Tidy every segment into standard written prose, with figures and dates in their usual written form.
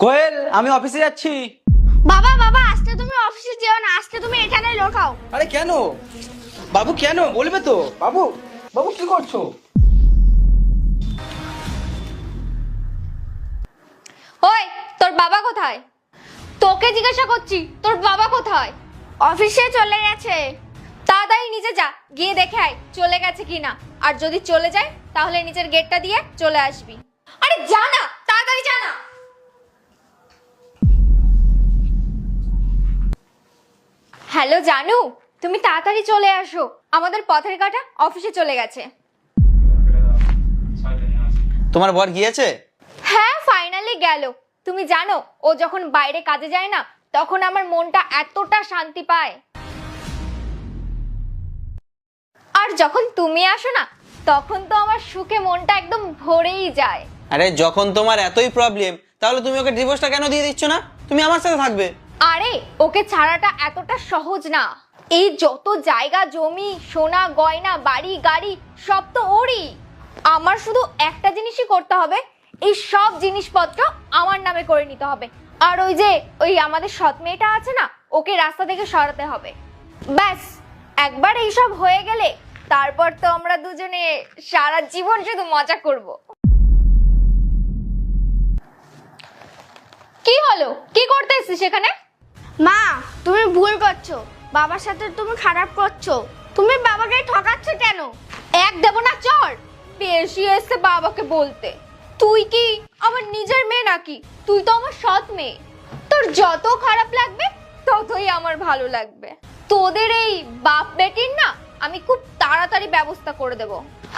কোয়েল, আমি অফিসে যাচ্ছি। বাবা বাবা, আজকে তুমি অফিসে যেও না, আজকে তুমি এখানে লোকাও। আরে কেন বাবু, কেন বলবে তো? বাবু, বাবু কি করছো? ওই, তোর বাবা কোথায়? তোকে জিজ্ঞাসা করছি, তোর বাবা কোথায়? অফিসে চলে গেছে। তাড়াতাড়ি নিচে যা, গিয়ে দেখে আয় চলে গেছে কিনা। আর যদি চলে যায় তাহলে নিচের গেটটা দিয়ে চলে আসবি। আরে যা না, তাড়াতাড়ি যা না। হ্যালো জানু, তুমি তাড়াতাড়ি চলে আসো, আমাদের পথের কাঁটা অফিসে চলে গেছে। তোমার বর গিয়েছে? হ্যাঁ, ফাইনালি গেল। তুমি জানো, ও যখন বাইরে কাজে যায় না, তখন আমার মনটা এতটা শান্তি পায়। আর যখন তুমি আসো না, তখন তো আমার সুখে মনটা একদম ভরেই যায়। আরে যখন তোমার এতই প্রবলেম, তাহলে তুমি ওকে ডিভোর্সটা কেন দিয়ে দিচ্ছ না? তুমি আমার সাথে থাকবে। আরে ওকে ছাড়াটা এতটা সহজ না। এই যত জায়গা জমি সোনা গয়না বাড়ি গাড়ি সব তো ওরই। আমার শুধু একটা জিনিসই করতে হবে, এই সব জিনিসপত্র আমার নামে করে নিতে হবে। আর ওই আমাদের সৎ মেয়েটা আছে না, ওকে রাস্তা থেকে সরাতে হবে। ব্যাস, একবার এইসব হয়ে গেলে তারপর তো আমরা দুজনে সারা জীবন শুধু মজা করব। কি হলো, কি করতে এসেছিস সেখানে? মা, তুমি ভুল করছো, বাবার সাথে তুমি খারাপ করছো। তুমি বাবাকে ঠকাচ্ছ কেন? এক দেব না চর, বেশি এসে বাবাকে বলতে। তুই কি আমার নিজের মেয়ে নাকি? তুই তো আমার সৎ মেয়ে। তোর যত খারাপ লাগবে ততই আমার ভালো লাগবে। তোদের এই বাপ বেটির না আমি খুব তাড়াতাড়ি ব্যবস্থা করে দেব।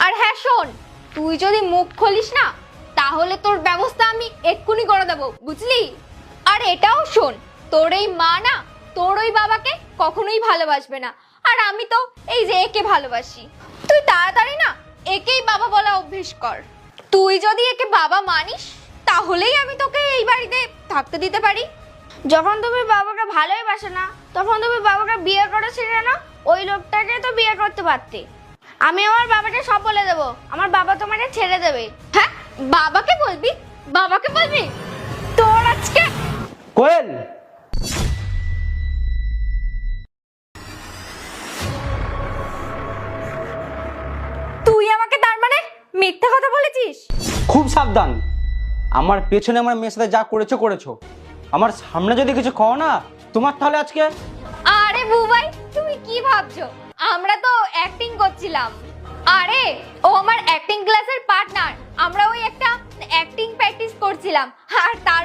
আর হ্যাঁ শোন, তুই যদি মুখ খুলিস না, তাহলে তোর ব্যবস্থা আমি এক্ষুনি করে দেব, বুঝলি? আর এটাও শোন, তোর এই মা না তোর ওই বাবাকে কখনোই ভালোবাসবে না। আর আমি তো এই যে একে ভালোবাসি। তুই তাড়াতাড়ি না একেই বাবা বলা অভ্যেস কর। তুই যদি একে বাবা মানিস, তাহলেই আমি তোকে এই বাড়িতে থাকতে দিতে পারি। যখন তুমি বাবাকে ভালোই বাসো না, তখন তুমি বাবাকে বিয়ে করেছিলে না? ওই লোকটাকে তো বিয়ে করতে পারতে। আমি আমার বাবাকে সব বলে দেবো, আমার বাবা তোমাকে ছেড়ে দেবে। হ্যাঁ, বাবাকে বলবি? বাবাকে বলবি? তোর আজকে কোয়েল, তুই আমাকে তার মানে মিথ্যা কথা বলেছিস? খুব সাবধান। আমার পেছনে আমার মেয়ের সাথে যা করেছো করেছো, আমার সামনে যদি কিছু কও না, তোমার তাহলে আজকে। আরে বুবাই, তুমি কি ভাবছো? আমরা তো অ্যাক্টিং করছিলাম। আরে ও আমার অ্যাক্টিং ক্লাসের পার্টনার, আমরা ওই একটা অ্যাক্টিং প্র্যাকটিস করছিলাম। আর তার